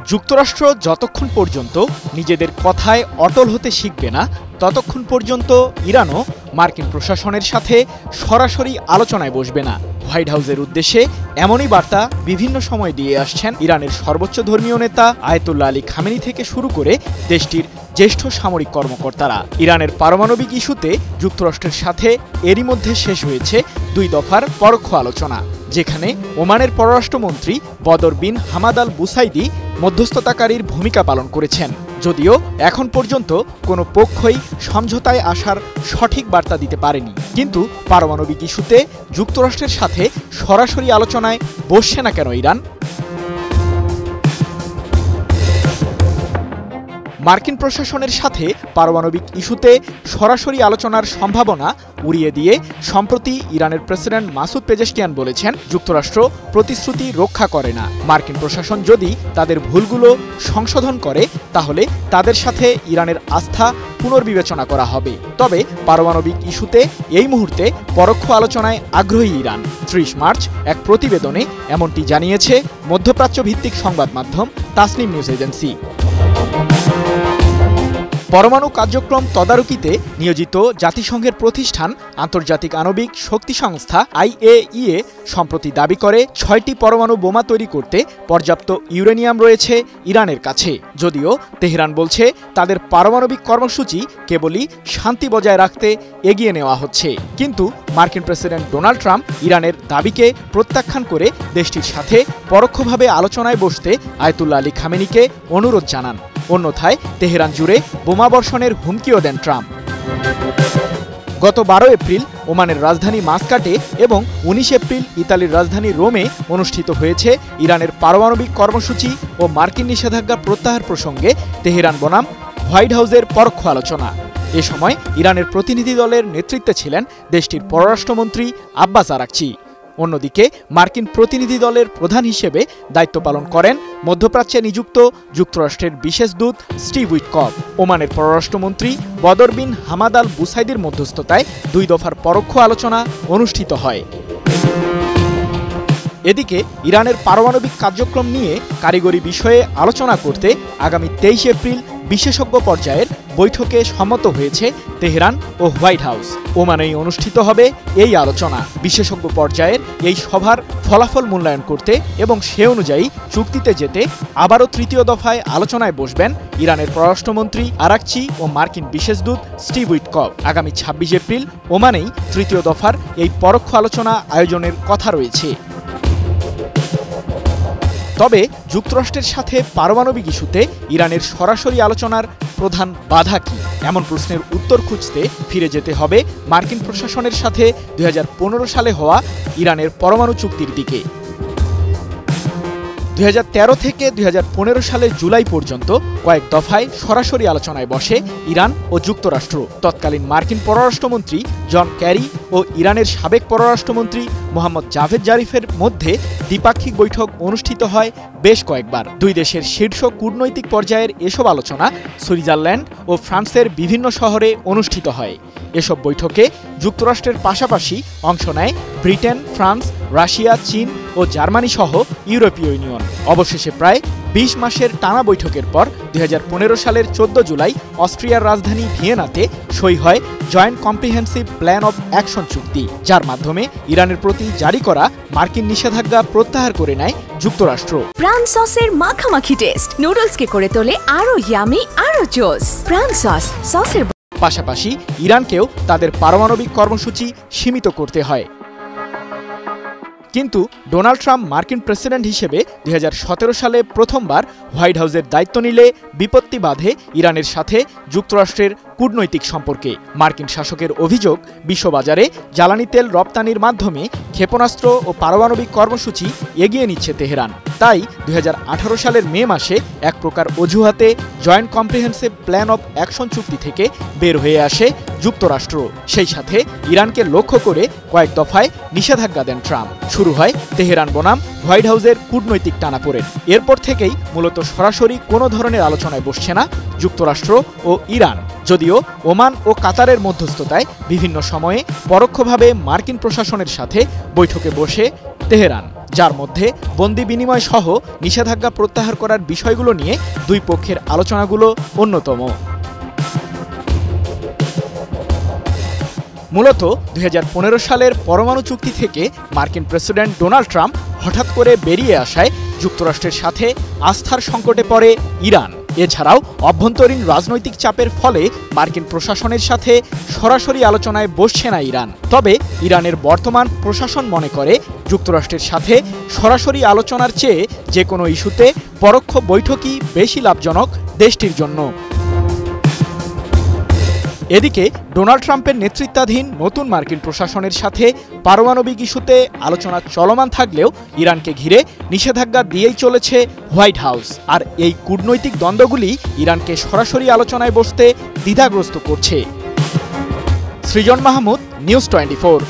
যুক্তরাষ্ট্র যতক্ষণ পর্যন্ত নিজেদের কথায় অটল হতে শিখবে না, ততক্ষণ পর্যন্ত ইরানও মার্কিন প্রশাসনের সাথে সরাসরি আলোচনায় বসবে না। হোয়াইট হাউসের উদ্দেশ্যে এমনই বার্তা বিভিন্ন সময় দিয়ে আসছেন ইরানের সর্বোচ্চ ধর্মীয় নেতা আয়াতুল্লাহ আলী খামেনি থেকে শুরু করে দেশটির জ্যেষ্ঠ সামরিক কর্মকর্তারা। ইরানের পারমাণবিক ইস্যুতে যুক্তরাষ্ট্রের সাথে এরই মধ্যে শেষ হয়েছে 2 দফার পরোক্ষ আলোচনা, যেখানে ওমানের পররাষ্ট্রমন্ত্রী বদর বিন হামাদ আল বুসাইদি মধ্যস্থতাকারীর ভূমিকা পালন করেছেন। যদিও এখন পর্যন্ত কোনো পক্ষই সমঝোতায় আসার সঠিক বার্তা দিতে পারেনি, কিন্তু পারমাণবিক ইস্যুতে যুক্তরাষ্ট্রের সাথে সরাসরি আলোচনায় বসছে না কেন ইরান? মার্কিন প্রশাসনের সাথে পারমাণবিক ইস্যুতে সরাসরি আলোচনার সম্ভাবনা উড়িয়ে দিয়ে সম্প্রতি ইরানের প্রেসিডেন্ট মাসুদ পেজেশকিয়ান বলেছেন, যুক্তরাষ্ট্র প্রতিশ্রুতি রক্ষা করে না। মার্কিন প্রশাসন যদি তাদের ভুলগুলো সংশোধন করে, তাহলে তাদের সাথে ইরানের আস্থা পুনর্বিবেচনা করা হবে। তবে পারমাণবিক ইস্যুতে এই মুহূর্তে পরোক্ষ আলোচনায় আগ্রহী ইরান। 30 মার্চ এক প্রতিবেদনে এমনটি জানিয়েছে মধ্যপ্রাচ্য ভিত্তিক সংবাদ মাধ্যম তাসনিম নিউজ এজেন্সি। পরমাণু কার্যক্রম তদারকিতে নিয়োজিত জাতিসংঘের প্রতিষ্ঠান আন্তর্জাতিক আণবিক শক্তি সংস্থা IAEA সম্প্রতি দাবি করে 6টি পরমাণু বোমা তৈরি করতে পর্যাপ্ত ইউরেনিয়াম রয়েছে ইরানের কাছে। যদিও তেহরান বলছে তাদের পারমাণবিক কর্মসূচি কেবলই শান্তি বজায় রাখতে এগিয়ে নেওয়া হচ্ছে। কিন্তু মার্কিন প্রেসিডেন্ট ডোনাল্ড ট্রাম্প ইরানের দাবিকে প্রত্যাখ্যান করে দেশটির সাথে পরোক্ষভাবে আলোচনায় বসতে আয়াতুল্লাহ আলী খামেনিকে অনুরোধ জানান। অন্যথায় তেহরান জুড়ে বোমাবর্ষণের হুমকিও দেন ট্রাম্প। গত 12 এপ্রিল ওমানের রাজধানী মাস্কাটে এবং 19 এপ্রিল ইতালির রাজধানী রোমে অনুষ্ঠিত হয়েছে ইরানের পারমাণবিক কর্মসূচি ও মার্কিন নিষেধাজ্ঞা প্রত্যাহার প্রসঙ্গে তেহরান বনাম হোয়াইট হাউসের পরোক্ষ আলোচনা। এ সময় ইরানের প্রতিনিধি দলের নেতৃত্বে ছিলেন দেশটির পররাষ্ট্রমন্ত্রী আব্বাস আরাকচি। অন্যদিকে মার্কিন প্রতিনিধি দলের প্রধান হিসেবে দায়িত্ব পালন করেন মধ্যপ্রাচ্যে নিযুক্ত যুক্তরাষ্ট্রের বিশেষ দূত স্টিভ উইটকফ। ওমানের পররাষ্ট্রমন্ত্রী বদর বিন হামাদ আল বুসাইদির মধ্যস্থতায় 2 দফার পরোক্ষ আলোচনা অনুষ্ঠিত হয়। এদিকে ইরানের পারমাণবিক কার্যক্রম নিয়ে কারিগরি বিষয়ে আলোচনা করতে আগামী 23 এপ্রিল বিশেষজ্ঞ পর্যায়ের বৈঠকে সম্মত হয়েছে তেহরান ও হোয়াইট হাউস। ওমানেই অনুষ্ঠিত হবে এই আলোচনা। বিশেষজ্ঞ পর্যায়ের এই সভার ফলাফল মূল্যায়ন করতে এবং সে অনুযায়ী চুক্তিতে যেতে আবারও 3য় দফায় আলোচনায় বসবেন ইরানের পররাষ্ট্রমন্ত্রী আরাকচি ও মার্কিন বিশেষ দূত স্টিভ উইটকফ। আগামী 26 এপ্রিল ওমানেই 3য় দফার এই পরোক্ষ আলোচনা আয়োজনের কথা রয়েছে। তবে যুক্তরাষ্ট্রের সাথে পারমাণবিক ইস্যুতে ইরানের সরাসরি আলোচনার প্রধান বাধা কি? এমন প্রশ্নের উত্তর খুঁজতে ফিরে যেতে হবে মার্কিন প্রশাসনের সাথে 2015 সালে হওয়া ইরানের পরমাণু চুক্তির দিকে। 2013 থেকে 2015 সালের জুলাই পর্যন্ত কয়েক দফায় সরাসরি আলোচনায় বসে ইরান ও যুক্তরাষ্ট্র। তৎকালীন মার্কিন পররাষ্ট্রমন্ত্রী জন ক্যারি ও ইরানের সাবেক পররাষ্ট্রমন্ত্রী মোহাম্মদ জাভেদ জারিফের মধ্যে দ্বিপাক্ষিক বৈঠক অনুষ্ঠিত হয় বেশ কয়েকবার। 2 দেশের শীর্ষ কূটনৈতিক পর্যায়ের এসব আলোচনা সুইজারল্যান্ড ও ফ্রান্সের বিভিন্ন শহরে অনুষ্ঠিত হয়। এসব বৈঠকে যুক্তরাষ্ট্রের পাশাপাশি অংশ নেয় ব্রিটেন, ফ্রান্স, রাশিয়া, চীন ও জার্মানি সহ ইউরোপীয় ইউনিয়ন। অবশেষে প্রায় 20 মাসের টানা বৈঠকের পর 2015 সালের 14 জুলাই অস্ট্রিয়ার রাজধানী ভিয়েনাতে সই হয় joint comprehensive plan of action চুক্তি, যার মাধ্যমে ইরানের প্রতি জারি করা মার্কিন নিষেধাজ্ঞা প্রত্যাহার করে নেয় যুক্তরাষ্ট্র। প্রাণ সসের মাখামাখি টেস্ট নুডলসকে করে তোলে আরো ইয়ামি, আরো জোস। প্রাণ সসের পাশাপাশি ইরানকেও তাদের পারমাণবিক কর্মসূচি সীমিত করতে হয়। কিন্তু ডোনাল্ড ট্রাম্প মার্কিন প্রেসিডেন্ট হিসেবে 2017 সালে প্রথমবার হোয়াইট হাউসের দায়িত্ব নিলে বিপত্তি বাধে ইরানের সাথে যুক্তরাষ্ট্রের কূটনৈতিক সম্পর্কে। মার্কিন শাসকের অভিযোগ, বিশ্ববাজারে জ্বালানি তেল রপ্তানির মাধ্যমে ক্ষেপণাস্ত্র ও পারমাণবিক কর্মসূচি এগিয়ে নিচ্ছে তেহরান। তাই 2018 সালের মে মাসে এক প্রকার অজুহাতে joint comprehensive plan of action চুক্তি থেকে বের হয়ে আসে যুক্তরাষ্ট্র। সেই সাথে ইরানকে লক্ষ্য করে কয়েক দফায় নিষেধাজ্ঞা দেন ট্রাম্প। শুরু হয় তেহরান বনাম হোয়াইট হাউসের কূটনৈতিক টানাপোড়েন। এরপর থেকেই মূলত সরাসরি কোনো ধরনের আলোচনায় বসছে না যুক্তরাষ্ট্র ও ইরান। যদিও ওমান ও কাতারের মধ্যস্থতায় বিভিন্ন সময়ে পরোক্ষভাবে মার্কিন প্রশাসনের সাথে বৈঠকে বসে তেহরান। যার মধ্যে বন্দি বিনিময় সহ নিষেধাজ্ঞা প্রত্যাহার করার বিষয়গুলো নিয়ে দুই পক্ষের আলোচনাগুলো অন্যতম। মূলত ২০১৫ সালের পরমাণু চুক্তি থেকে মার্কিন প্রেসিডেন্ট ডোনাল্ড ট্রাম্প হঠাৎ করে বেরিয়ে আসায় যুক্তরাষ্ট্রের সাথে আস্থার সংকটে পড়ে ইরান। এছাড়াও অভ্যন্তরীণ রাজনৈতিক চাপের ফলে মার্কিন প্রশাসনের সাথে সরাসরি আলোচনায় বসছে না ইরান। তবে ইরানের বর্তমান প্রশাসন মনে করে যুক্তরাষ্ট্রের সাথে সরাসরি আলোচনার চেয়ে যে কোনো ইস্যুতে পরোক্ষ বৈঠকই বেশি লাভজনক দেশটির জন্য। এদিকে ডোনাল্ড ট্রাম্পের নেতৃত্বাধীন নতুন মার্কিন প্রশাসনের সাথে পারমাণবিক ইস্যুতে আলোচনা চলমান থাকলেও ইরানকে ঘিরে নিষেধাজ্ঞা দিয়েই চলেছে হোয়াইট হাউস। আর এই কূটনৈতিক দ্বন্দ্বগুলি ইরানকে সরাসরি আলোচনায় বসতে দ্বিধাগ্রস্ত করছে। সৃজন মাহমুদ, নিউজ 24।